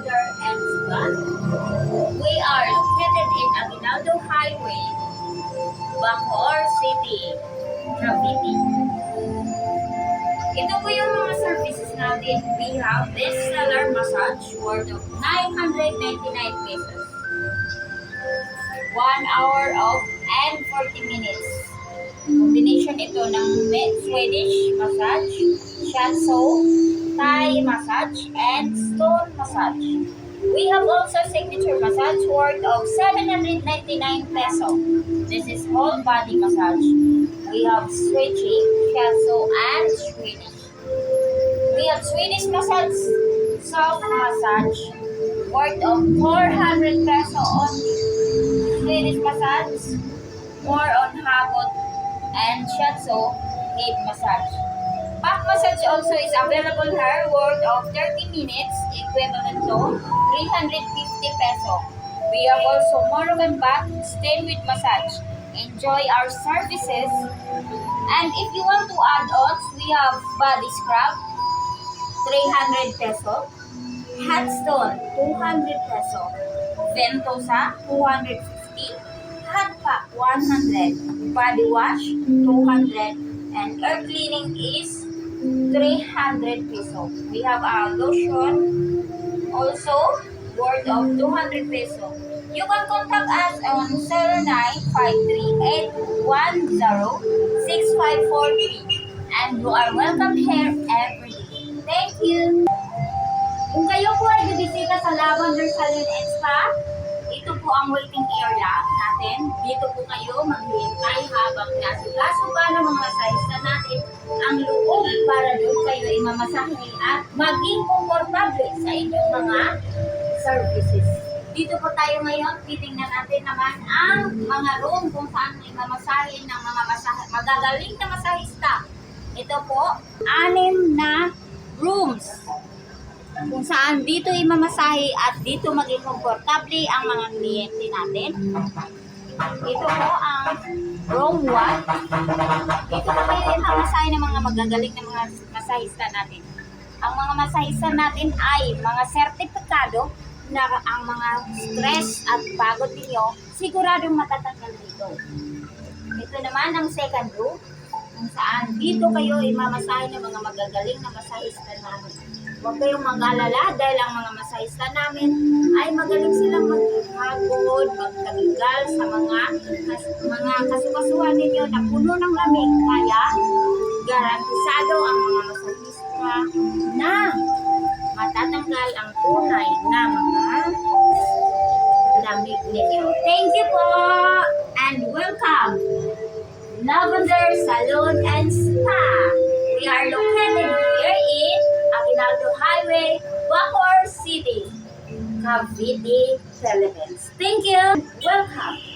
Lavender and Spa. We are located in Aguinaldo Highway, Bacoor City, Cavite. Ito po yung mga services natin. We have bestseller massage worth of 999 pesos. 1 hour of and 40 minutes. Combination ito ng Swedish massage, shiatsu, Thai massage, and stone massage. We have also signature massage worth of 799 peso. This is whole body massage. We have stretching, shiatsu, and Swedish. We have Swedish massage, soft massage worth of 400 peso only. Swedish massage, more on habot, and shiatsu, head massage. Back massage also is available here worth of 30 minutes equivalent to 350 peso. We have also Moroccan bath stain with massage. Enjoy our services. And if you want to add ons, we have body scrub 300 peso, headstone 200 peso, ventosa 250, hot pack 100, body wash 200, and air cleaning is 300 peso. We have our lotion also worth of 200 peso. You can contact us on 0953-810-6543 and you are welcome here every day. Thank you! Kung kayo po ay bibisita sa Lavender Salon and Spa, ito po ang waiting area natin. Dito po kayo maghihintay habang nasikaso pa ng mga masahista natin ang loob para doon kayo ay mamasahe at maging komportable sa inyong mga services. Dito po tayo ngayon, titingnan natin naman ang mga room kung saan may mamasahe ng mga magagaling na masahista. Ito po, 6 na rooms kung saan dito imamasahe at dito maging komportable ang mga kliyente natin. Ito po ang room 1. Dito po kayo imamasahe ng mga magagaling na mga masahista natin. Ang mga masahista natin ay mga sertipikado na ang mga stress at pagod ninyo siguradong matatanggal dito. Ito naman ang second room kung saan dito kayo imamasahe ng mga magagaling na masahista namin. Huwag kayong mag-alala dahil ang mga masahista namin ay magaling silang maghagod, magtanggal sa mga kasukasuhan ninyo na puno ng lamig. Kaya, garantisado ang mga masahista na matatanggal ang tunay na mga lamig ninyo. Thank you po and welcome! Lavender Salon and Spa. We are located here in Aguinaldo Highway, Bacoor City, Cavite, Philippines. Thank you. Welcome.